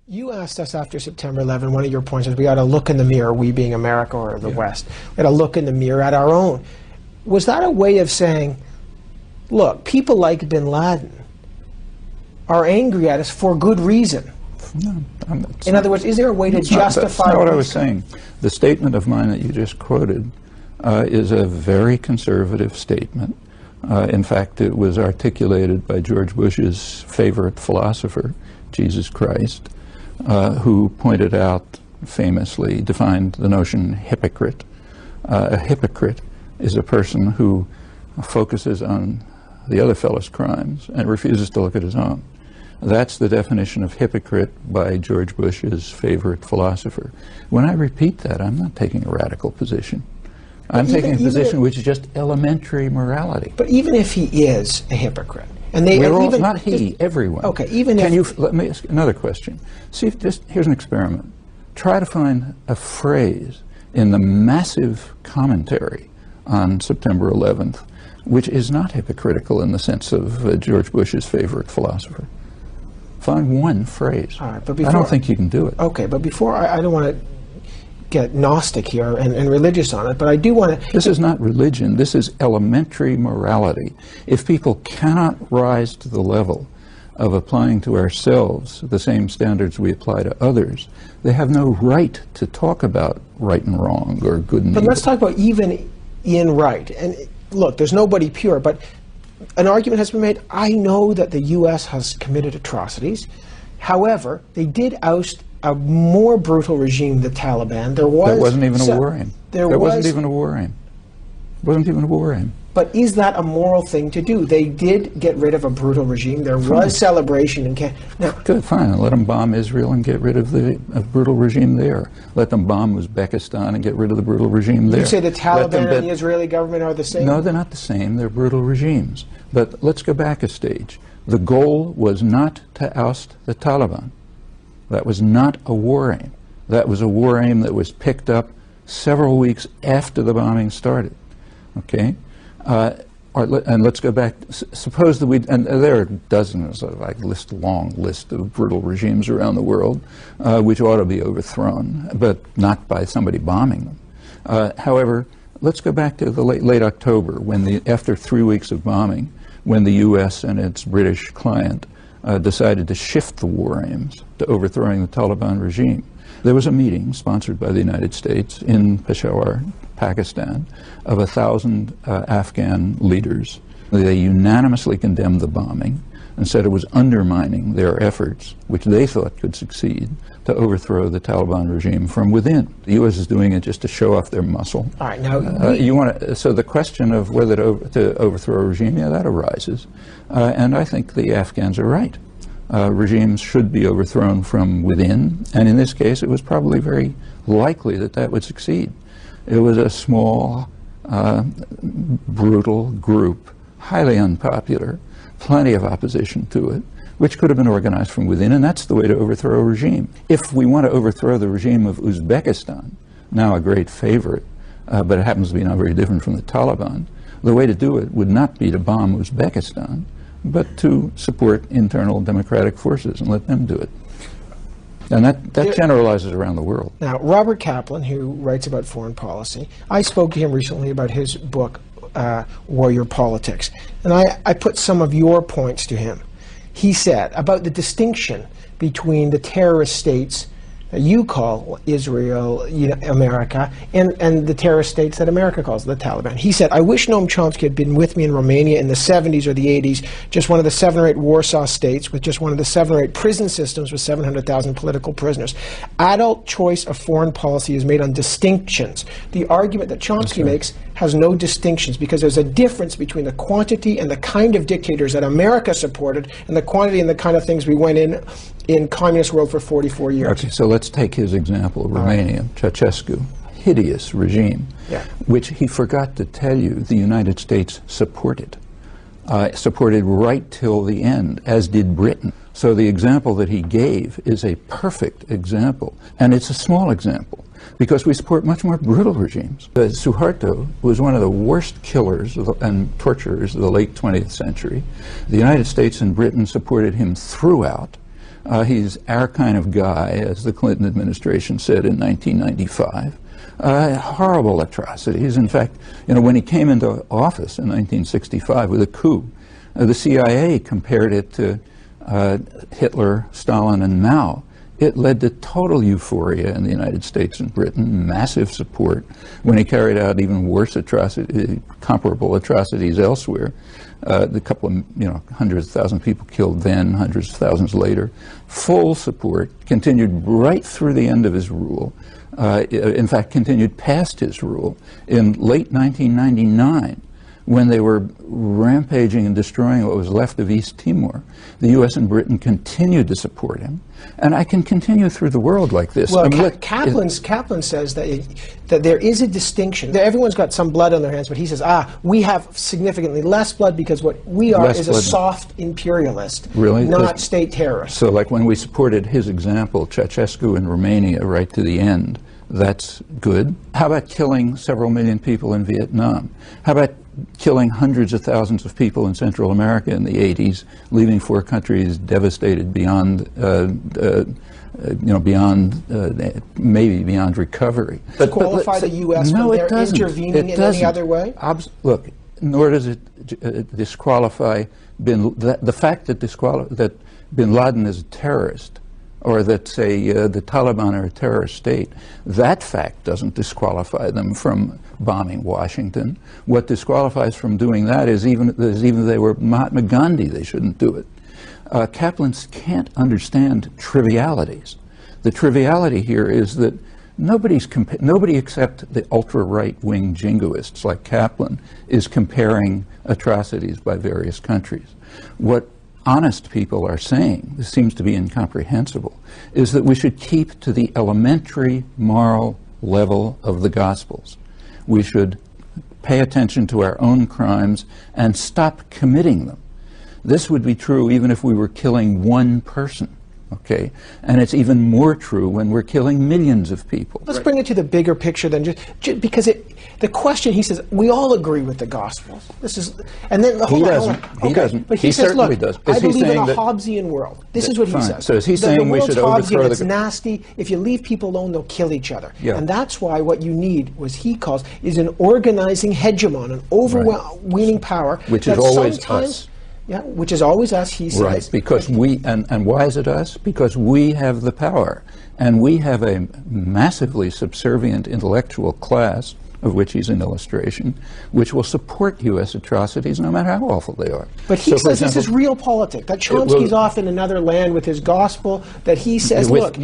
You asked us after September 11, one of your points is we got to look in the mirror, we being America or the West, we got to look in the mirror at our own. Was that a way of saying, look, people like bin Laden are angry at us for good reason? No, in other words, is there a way to justify... That's not what I was saying. The statement of mine that you just quoted is a very conservative statement. In fact, it was articulated by George Bush's favorite philosopher, Jesus Christ, who pointed out, famously defined the notion hypocrite. A hypocrite is a person who focuses on the other fellow's crimes and refuses to look at his own. That's the definition of hypocrite by George Bush's favorite philosopher. When I repeat that, I'm not taking a radical position. I'm taking a position which is just elementary morality. But even if he is a hypocrite, and they all, even not he, everyone. Okay, even Can if you let me ask another question? See, if just here's an experiment. Try to find a phrase in the massive commentary on September 11th, which is not hypocritical in the sense of George Bush's favorite philosopher. Find one phrase. All right, but before, I don't think you can do it. Okay, but before I don't want to get Gnostic here and religious on it, but I do want to... This is not religion. This is elementary morality. If people cannot rise to the level of applying to ourselves the same standards we apply to others, they have no right to talk about right and wrong or good and evil. But let's talk about even in right. And look, there's nobody pure, but an argument has been made. I know that the U.S. has committed atrocities. However, they did oust a more brutal regime, the Taliban. There was... That wasn't even a war aim. There wasn't even a war aim. It wasn't even a war aim. But is that a moral thing to do? They did get rid of a brutal regime. There was celebration in Canada. Now, good, fine. Let them bomb Israel and get rid of the brutal regime there. Let them bomb Uzbekistan and get rid of the brutal regime there. You say the Taliban and the Israeli government are the same? No, they're not the same. They're brutal regimes. But let's go back a stage. The goal was not to oust the Taliban. That was not a war aim. That was a war aim that was picked up several weeks after the bombing started. Okay? And let's go back. Suppose that and there are dozens of, long list of brutal regimes around the world which ought to be overthrown, but not by somebody bombing them. However, let's go back to the late October, when after 3 weeks of bombing, when the U.S. and its British client decided to shift the war aims to overthrowing the Taliban regime. There was a meeting sponsored by the United States in Peshawar, Pakistan, of 1,000 Afghan leaders. They unanimously condemned the bombing and said it was undermining their efforts, which they thought could succeed, to overthrow the Taliban regime from within. The U.S. is doing it just to show off their muscle. All right, now so the question of whether to overthrow a regime, yeah, that arises. And I think the Afghans are right. Regimes should be overthrown from within, and in this case it was probably very likely that that would succeed. It was a small, brutal group, highly unpopular, plenty of opposition to it, which could have been organized from within, and that's the way to overthrow a regime. If we want to overthrow the regime of Uzbekistan, now a great favorite, but it happens to be not very different from the Taliban, the way to do it would not be to bomb Uzbekistan, but to support internal democratic forces and let them do it. And that generalizes around the world. Now, Robert Kaplan, who writes about foreign policy, I spoke to him recently about his book, Warrior Politics, and I put some of your points to him. He said about the distinction between the terrorist states that you call Israel, America, and the terrorist states that America calls the Taliban. He said, I wish Noam Chomsky had been with me in Romania in the 70s or the 80s, just one of the 7 or 8 Warsaw states with just one of the 7 or 8 prison systems with 700,000 political prisoners. Adult choice of foreign policy is made on distinctions. The argument that Chomsky makes has no distinctions because there's a difference between the quantity and the kind of dictators that America supported and the quantity and the kind of things we went in communist world for 44 years. Okay, so let's take his example, Romania, Ceausescu, hideous regime, which he forgot to tell you the United States supported. Supported right till the end, as did Britain. So the example that he gave is a perfect example, and it's a small example, because we support much more brutal regimes. Suharto was one of the worst killers and torturers of the late 20th century. The United States and Britain supported him throughout. He's our kind of guy, as the Clinton administration said in 1995. Horrible atrocities. In fact, when he came into office in 1965 with a coup, the CIA compared it to Hitler, Stalin, and Mao. It led to total euphoria in the United States and Britain, massive support. When he carried out even worse comparable atrocities elsewhere, the couple of, hundreds of thousands of people killed then, hundreds of thousands later, full support, continued right through the end of his rule. In fact, continued past his rule. In late 1999, when they were rampaging and destroying what was left of East Timor, the U.S. and Britain continued to support him. And I can continue through the world like this. Well, Kaplan says that there is a distinction. That everyone's got some blood on their hands, but he says, we have significantly less blood because what we are is a soft imperialist, not state terrorist. So like when we supported his example, Ceausescu in Romania, right to the end, that's good. How about killing several million people in Vietnam? How about killing hundreds of thousands of people in Central America in the 80s, leaving 4 countries devastated beyond, maybe beyond recovery. But qualify the U.S. No, when it they're doesn't. intervening in any other way? Look, nor does it disqualify the fact that Bin Laden is a terrorist, or that, say, the Taliban are a terrorist state, that fact doesn't disqualify them from bombing Washington. What disqualifies from doing that is even if they were Mahatma Gandhi, they shouldn't do it. Kaplans can't understand trivialities. The triviality here is that nobody except the ultra-right-wing jingoists like Kaplan is comparing atrocities by various countries. What honest people are saying, this seems to be incomprehensible, is that we should keep to the elementary moral level of the Gospels. We should pay attention to our own crimes and stop committing them. This would be true even if we were killing one person. Okay, and it's even more true when we're killing millions of people. Let's bring it to the bigger picture then, just because the question, he says, we all agree with the Gospels. This is, and then he doesn't. But he says, certainly look, does. I believe in a Hobbesian world. This is what he says. So is he saying we should overthrow it's nasty. If you leave people alone, they'll kill each other. Yeah. And that's why what you need, was he calls, is an organizing hegemon, an overweening power. Which is always us. Yeah, which is always us, he says. Right, because and why is it us? Because we have the power. And we have a massively subservient intellectual class, of which he's an illustration, which will support U.S. atrocities no matter how awful they are. But he says this is real politics, that Chomsky's off in another land with his gospel, that he says, look,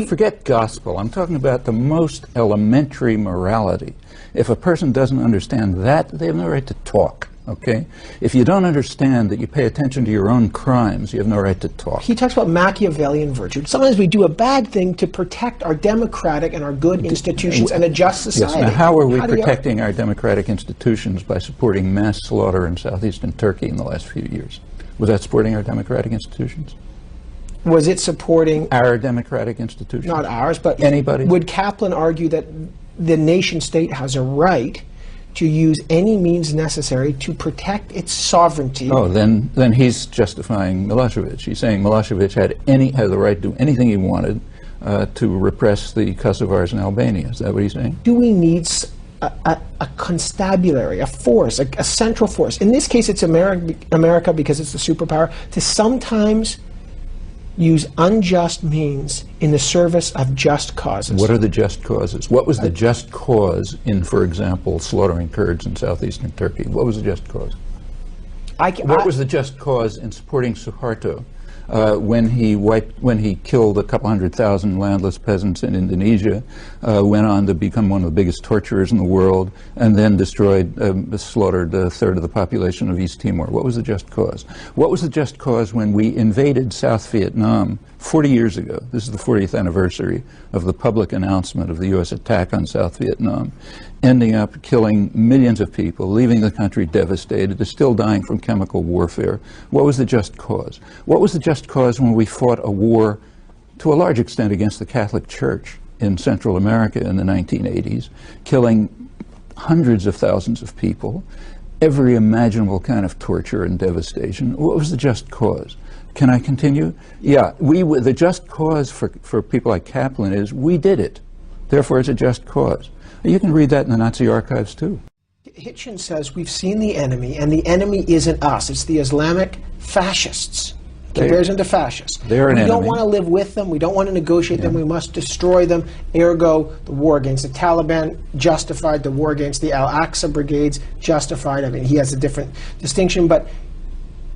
forget gospel. I'm talking about the most elementary morality. If a person doesn't understand that, they have no right to talk. Okay? If you don't understand that you pay attention to your own crimes, you have no right to talk. He talks about Machiavellian virtue. Sometimes we do a bad thing to protect our democratic and our good institutions and a just society. Yes, now how are we protecting our democratic institutions by supporting mass slaughter in southeastern Turkey in the last few years? Was that supporting our democratic institutions? Was it supporting our democratic institutions? Not ours, but anybody? Would Kaplan argue that the nation state has a right to use any means necessary to protect its sovereignty? Oh, then he's justifying Milosevic. He's saying Milosevic had the right to do anything he wanted to repress the Kosovars in Albania. Is that what he's saying? Do we need a constabulary, a force, a central force? In this case, it's America because it's the superpower, to sometimes use unjust means in the service of just causes. What are the just causes? What was the just cause in, for example, slaughtering Kurds in southeastern Turkey? What was the just cause? What was the just cause in supporting Suharto when he killed a couple 100,000 landless peasants in Indonesia, went on to become one of the biggest torturers in the world, and then slaughtered a third of the population of East Timor? What was the just cause? What was the just cause when we invaded South Vietnam 40 years ago? This is the 40th anniversary of the public announcement of the U.S. attack on South Vietnam, ending up killing millions of people, leaving the country devastated. They're still dying from chemical warfare. What was the just cause? What was the just cause when we fought a war to a large extent against the Catholic Church in Central America in the 1980s, killing hundreds of thousands of people, every imaginable kind of torture and devastation? What was the just cause? Can I continue? Yeah, the just cause for people like Kaplan is we did it. Therefore, it's a just cause. You can read that in the Nazi archives, too. Hitchens says we've seen the enemy, and the enemy isn't us. It's the Islamic fascists. Compares them to fascists. They're an enemy. We don't want to live with them. We don't want to negotiate them. We must destroy them. Ergo, the war against the Taliban justified. The war against the Al-Aqsa brigades justified. I mean, he has a different distinction, but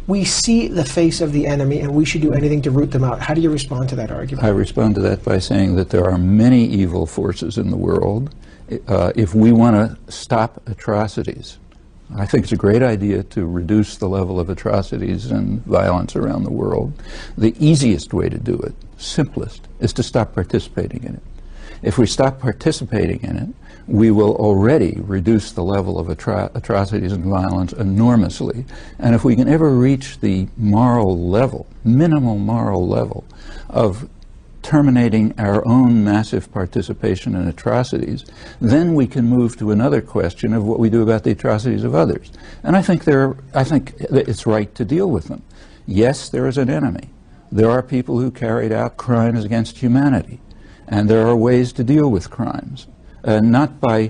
we see the face of the enemy, and we should do anything to root them out. How do you respond to that argument? I respond to that by saying that there are many evil forces in the world. If we want to stop atrocities, I think it's a great idea to reduce the level of atrocities and violence around the world. The easiest way to do it, simplest, is to stop participating in it. If we stop participating in it, we will already reduce the level of atrocities and violence enormously. And if we can ever reach the moral level, minimal moral level, of terminating our own massive participation in atrocities, then we can move to another question of what we do about the atrocities of others. And I think it's right to deal with them. Yes, there is an enemy. There are people who carried out crimes against humanity, and there are ways to deal with crimes, not by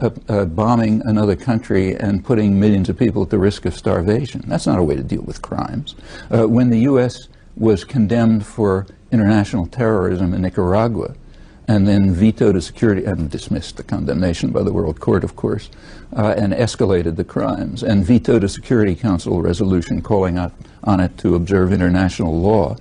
bombing another country and putting millions of people at the risk of starvation. That's not a way to deal with crimes. When the U.S. was condemned for international terrorism in Nicaragua, and then vetoed a security, and dismissed the condemnation by the World Court, of course, and escalated the crimes, and vetoed a Security Council resolution calling on it to observe international law.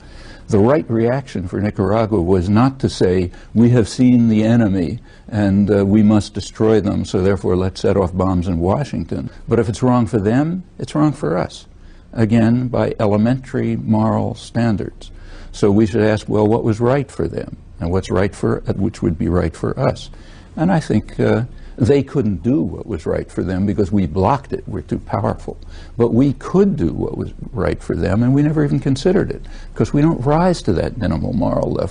The right reaction for Nicaragua was not to say, we have seen the enemy and we must destroy them, so therefore let's set off bombs in Washington. But if it's wrong for them, it's wrong for us. Again, by elementary moral standards. So we should ask, well, what was right for them, and what's right which would be right for us? And I think they couldn't do what was right for them because we blocked it. We're too powerful. But we could do what was right for them, and we never even considered it because we don't rise to that minimal moral level.